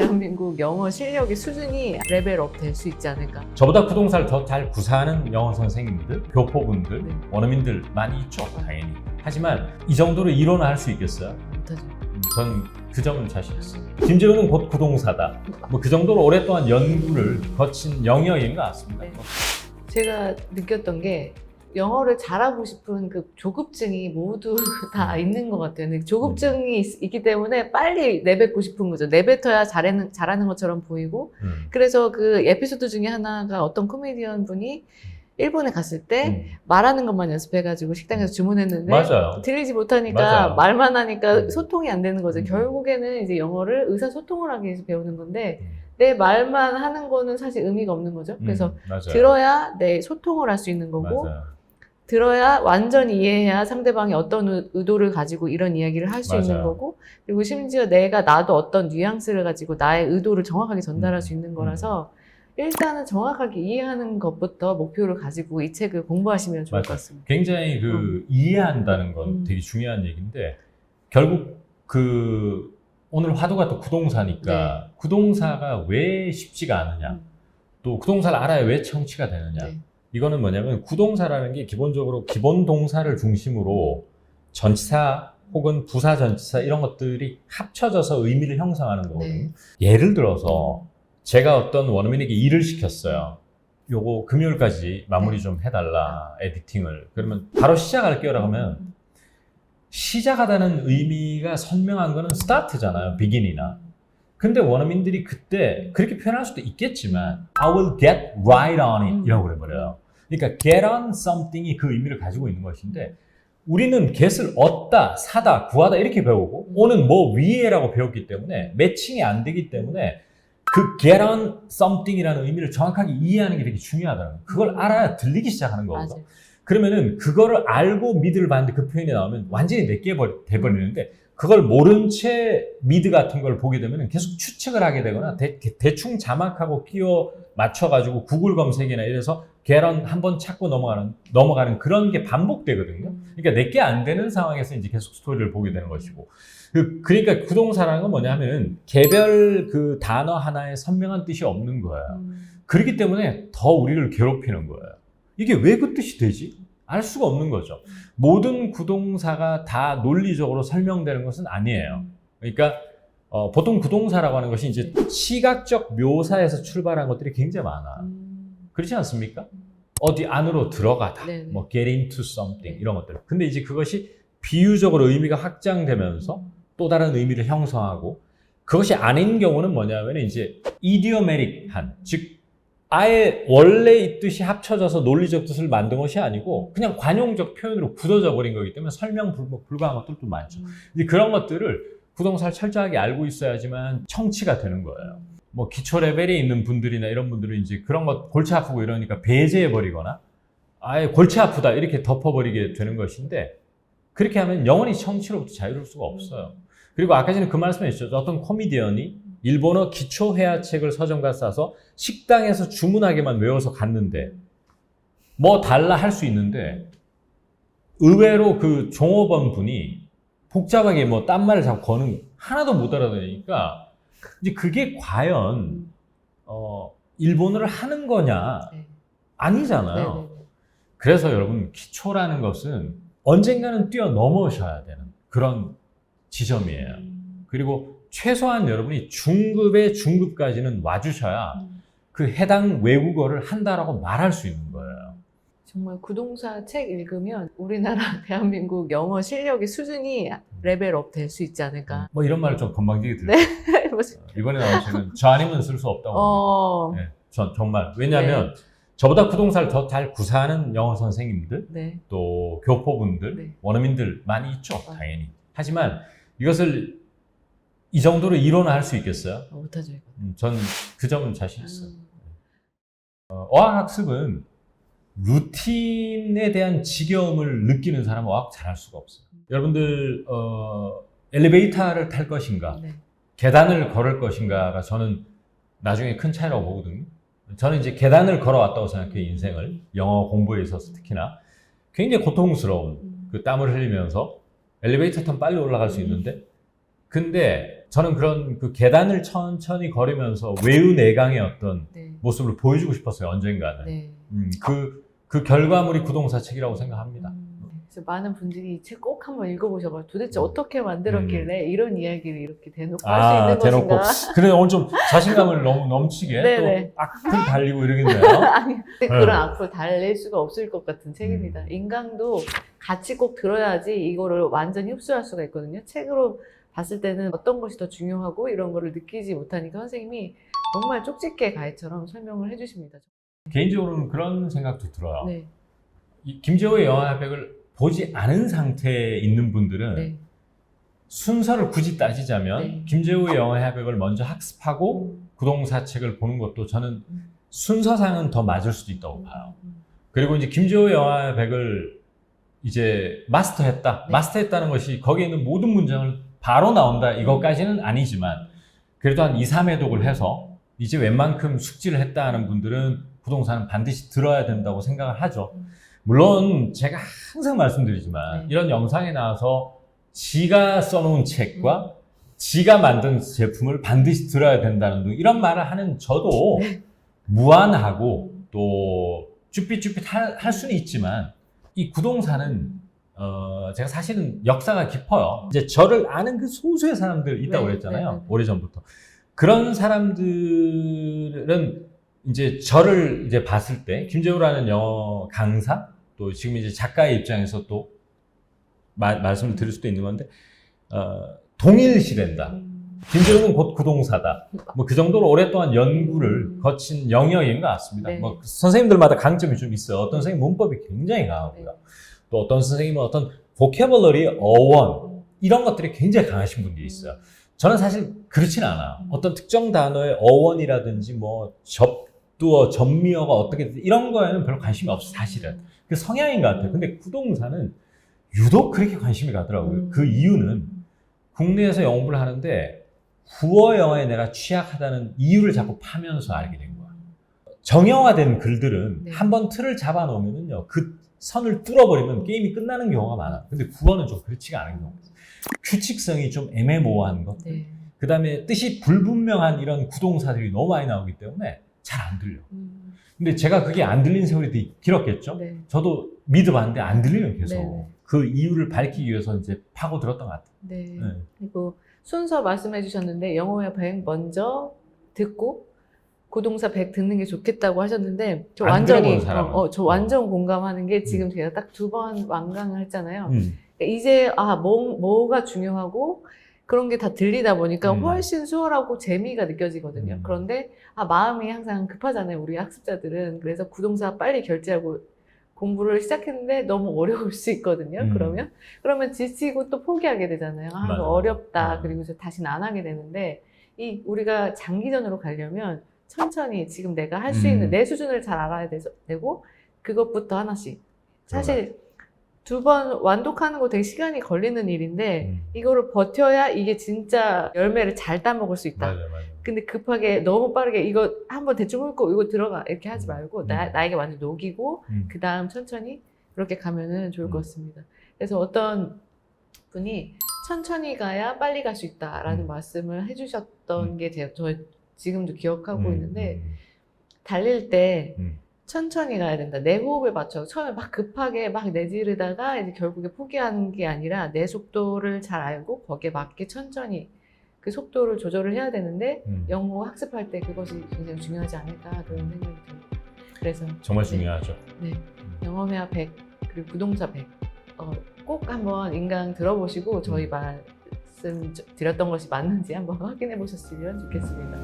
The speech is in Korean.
대한민국 영어 실력의 수준이 레벨업 될 수 있지 않을까. 저보다 부동산을 더 잘 구사하는 영어 선생님들, 교포분들, 네. 원어민들 많이 있죠, 당연히. 하지만 이 정도로 이론화할 수 있겠어요? 못하죠. 전 그 점은 자신 있어요. 김재훈은 곧 부동사다. 뭐 그 정도로 오랫동안 연구를 거친 영역인 것 같습니다. 네. 제가 느꼈던 게 영어를 잘하고 싶은 그 조급증이 모두 다 있는 것 같아요. 근데 조급증이 있기 때문에 빨리 내뱉고 싶은 거죠. 내뱉어야 잘하는 것처럼 보이고. 그래서 그 에피소드 중에 하나가 어떤 코미디언 분이 일본에 갔을 때 말하는 것만 연습해가지고 식당에서 주문했는데 맞아요. 들리지 못하니까 맞아요. 말만 하니까 소통이 안 되는 거죠. 결국에는 이제 영어를 의사소통을 하기 위해서 배우는 건데 내 말만 하는 거는 사실 의미가 없는 거죠. 그래서 맞아요. 들어야 내 소통을 할 수 있는 거고 맞아요. 들어야 완전히 이해해야 상대방이 어떤 의도를 가지고 이런 이야기를 할 수 있는 맞아요. 거고 그리고 심지어 나도 어떤 뉘앙스를 가지고 나의 의도를 정확하게 전달할 수 있는 거라서 일단은 정확하게 이해하는 것부터 목표를 가지고 이 책을 공부하시면 좋을 것 같습니다. 굉장히 이해한다는 건 되게 중요한 얘기인데 결국 오늘 화두가 또 구동사니까 구동사가 왜 쉽지가 않느냐 또 구동사를 알아야 왜 청취가 되느냐 이거는 뭐냐면 구동사라는 게 기본적으로 기본 동사를 중심으로 전치사 혹은 부사 전치사 이런 것들이 합쳐져서 의미를 형성하는 거거든요. 예를 들어서 제가 어떤 원어민에게 일을 시켰어요. 요거 금요일까지 마무리 좀 해달라, 에디팅을. 그러면 바로 시작할게요 라고 하면 시작하다는 의미가 선명한 거는 start잖아요, begin이나. 근데 원어민들이 그때 그렇게 표현할 수도 있겠지만 I will get right on it 이라고 그래버려요. 그러니까 get on something이 그 의미를 가지고 있는 것인데 우리는 get을 얻다, 사다, 구하다 이렇게 배우고 on은 뭐 위에라고 배웠기 때문에 매칭이 안 되기 때문에 그 get on something이라는 의미를 정확하게 이해하는 게 되게 중요하다는 거예요. 그걸 알아야 들리기 시작하는 거거든요. 그러면은 그거를 알고 미드를 봤는데 그 표현이 나오면 완전히 내게 돼버리는데 그걸 모른 채 미드 같은 걸 보게 되면 계속 추측을 하게 되거나 대충 자막하고 끼워 맞춰가지고 구글 검색이나 이래서 get on 한번 찾고 넘어가는 그런 게 반복되거든요. 그러니까 내게 안 되는 상황에서 이제 계속 스토리를 보게 되는 것이고. 그러니까 구동사라는 건 뭐냐면은 개별 그 단어 하나에 선명한 뜻이 없는 거예요. 그렇기 때문에 더 우리를 괴롭히는 거예요. 이게 왜 그 뜻이 되지? 알 수가 없는 거죠. 모든 구동사가 다 논리적으로 설명되는 것은 아니에요. 그러니까 보통 구동사라고 하는 것이 이제 시각적 묘사에서 출발한 것들이 굉장히 많아요. 그렇지 않습니까? 어디 안으로 들어가다, 뭐 get into something 이런 것들. 근데 이제 그것이 비유적으로 의미가 확장되면서 또 다른 의미를 형성하고 그것이 아닌 경우는 뭐냐면 이제 idiomatic한, 즉 아예 원래 이 뜻이 합쳐져서 논리적 뜻을 만든 것이 아니고 그냥 관용적 표현으로 굳어져 버린 거기 때문에 설명 불가한 것들도 많죠. 이제 그런 것들을 구동사를 철저하게 알고 있어야지만 청취가 되는 거예요. 뭐 기초 레벨에 있는 분들이나 이런 분들은 이제 그런 것 골치 아프고 이러니까 배제해 버리거나 아예 골치 아프다 이렇게 덮어버리게 되는 것인데 그렇게 하면 영원히 청취로부터 자유로울 수가 없어요. 그리고 아까 전에 그 말씀을 해주셨죠. 어떤 코미디언이 일본어 기초 회화책을 서점가 싸서 식당에서 주문하게만 외워서 갔는데 뭐 달라 할 수 있는데 의외로 그 종업원 분이 복잡하게 뭐 딴 말을 자꾸 거는 하나도 못 알아들으니까 이제 그게 과연 일본어를 하는 거냐? 아니잖아요. 그래서 여러분 기초라는 것은 언젠가는 뛰어넘으셔야 되는 그런 지점이에요. 그리고 최소한 여러분이 중급의 중급까지는 와주셔야 그 해당 외국어를 한다라고 말할 수 있는 거예요. 정말 구동사 책 읽으면 우리나라 대한민국 영어 실력의 수준이 레벨업 될 수 있지 않을까. 뭐 이런 말을 좀 건방지게 들어요. 이번에 나온 책은 저 아니면 쓸 수 없다고 합니다. 전 정말. 왜냐하면 저보다 구동사를 더 잘 구사하는 영어 선생님들, 또 교포분들, 원어민들 많이 있죠, 당연히. 하지만 이것을 이 정도로 이론화할 수 있겠어요? 못하죠. 전 그 점은 자신 있어요. 어학학습은 루틴에 대한 지겨움을 느끼는 사람은 어학 잘할 수가 없어요. 여러분들 엘리베이터를 탈 것인가, 계단을 걸을 것인가가 저는 나중에 큰 차이라고 보거든요. 저는 이제 계단을 걸어왔다고 생각해요, 인생을. 영어 공부에 있어서 특히나. 굉장히 고통스러운 그 땀을 흘리면서 엘리베이터 타면 빨리 올라갈 수 있는데 근데 저는 그런 그 계단을 천천히 걸으면서 외유내강의 어떤 네. 모습을 보여주고 싶었어요, 언젠가는. 네. 그 결과물이 구동사 책이라고 생각합니다. 그래서 많은 분들이 이 책 꼭 한번 읽어보셔봐. 도대체 어떻게 만들었길래 이런 이야기를 이렇게 대놓고 할 수 있는 대놓고. 것인가? 그래, 오늘 좀 자신감을 너무 넘치게 네네. 또 악플 달리고 이러겠네요. 아니, 근데 그런 악플 달랠 수가 없을 것 같은 책입니다. 인강도 같이 꼭 들어야지 이거를 완전히 흡수할 수가 있거든요. 책으로 봤을 때는 어떤 것이 더 중요하고 이런 거를 느끼지 못하니까 선생님이 정말 쪽집게 가이처럼 설명을 해주십니다. 개인적으로는 그런 생각도 들어요. 네. 이 김재호의 영화백을 보지 않은 상태에 있는 분들은 네. 순서를 굳이 따지자면 네. 김재호의 영화백을 먼저 학습하고 구동사 책을 보는 것도 저는 순서상은 더 맞을 수도 있다고 봐요. 그리고 이제 김재호의 영화백을 이제 마스터했다. 네. 마스터했다는 것이 거기에 있는 모든 문장을 바로 나온다. 이것까지는 아니지만 그래도 한 2, 3회독을 해서 이제 웬만큼 숙지를 했다 하는 분들은 부동산은 반드시 들어야 된다고 생각을 하죠. 물론 제가 항상 말씀드리지만 네. 이런 영상에 나와서 지가 써놓은 책과 지가 만든 제품을 반드시 들어야 된다는 등 이런 말을 하는 저도 무안하고 또 쭈삣쭈삣 할 수는 있지만 이 구동산은 제가 사실은 역사가 깊어요. 이제 저를 아는 그 소수의 사람들 있다고 네, 그랬잖아요. 네, 네. 오래전부터. 그런 사람들은 이제 저를 이제 봤을 때 김재호라는 영어 강사 또 지금 이제 작가의 입장에서 또 말씀을 드릴 수도 있는 건데 동일시된다. 김재호는 곧 구동사다. 뭐 그 정도로 오랫동안 연구를 거친 영역인 것 같습니다. 네. 뭐 선생님들마다 강점이 좀 있어요. 어떤 선생님 문법이 굉장히 강하고요. 네. 또 어떤 선생님은 어떤 보캐블러리, 어원 이런 것들이 굉장히 강하신 분들이 있어요. 저는 사실 그렇진 않아요. 어떤 특정 단어의 어원이라든지 뭐 접두어, 접미어가 어떻게 이런 거에는 별로 관심이 없어요. 사실은. 그 성향인 것 같아요. 근데 구동사는 유독 그렇게 관심이 가더라고요. 그 이유는 국내에서 영업을 하는데 국어 영어에 내가 취약하다는 이유를 자꾸 파면서 알게 된 거야. 정형화된 글들은 네. 한번 틀을 잡아 놓으면요. 그 선을 뚫어버리면 게임이 끝나는 경우가 많아요. 근데 국어는 좀 그렇지가 않은 경우. 규칙성이 좀 애매모호한 것. 네. 그 다음에 뜻이 불분명한 이런 구동사들이 너무 많이 나오기 때문에 잘 안 들려. 근데 제가 그게 안 들린 세월이 되게 길었겠죠? 네. 저도 믿어봤는데 안 들리면 계속. 네. 그 이유를 밝히기 위해서 이제 파고 들었던 것 같아요. 네. 네. 그리고 순서 말씀해 주셨는데 영어의 100 먼저 듣고 구동사 100 듣는 게 좋겠다고 하셨는데 저 안 완전히 들어본 사람은. 저 완전 공감하는 게 지금 제가 딱 2번 완강을 했잖아요. 음. 이제 뭐가 중요하고 그런 게 다 들리다 보니까 음. 훨씬 수월하고 재미가 느껴지거든요. 그런데 마음이 항상 급하잖아요. 우리 학습자들은. 그래서 구동사 빨리 결제하고 공부를 시작했는데 너무 어려울 수 있거든요. 그러면 지치고 또 포기하게 되잖아요. 맞아. 이거 어렵다. 음. 그리고 다시는 안 하게 되는데 우리가 장기전으로 가려면 천천히 지금 내가 할 수 있는 내 수준을 잘 알아야 되고 그것부터 하나씩. 사실 2번 완독하는 거 되게 시간이 걸리는 일인데 이거를 버텨야 이게 진짜 열매를 잘 따먹을 수 있다. 맞아. 근데 급하게 너무 빠르게 이거 한번 대충 훑고 이거 들어가 이렇게 하지 말고 나에게 완전 녹이고 그 다음 천천히 그렇게 가면은 좋을 것 같습니다. 그래서 어떤 분이 천천히 가야 빨리 갈 수 있다라는 말씀을 해주셨던 게 저 지금도 기억하고 있는데 달릴 때 천천히 가야 된다. 내 호흡에 맞춰 처음에 막 급하게 막 내지르다가 이제 결국에 포기하는 게 아니라 내 속도를 잘 알고 거기에 맞게 천천히 그 속도를 조절을 해야 되는데 영어 학습할 때 그것이 굉장히 중요하지 않을까 그런 생각이 듭니다. 그래서 정말 중요하죠. 네, 영어회화 100 그리고 부동사 100 꼭 한번 인강 들어보시고 저희 말씀 드렸던 것이 맞는지 한번 확인해 보셨으면 좋겠습니다.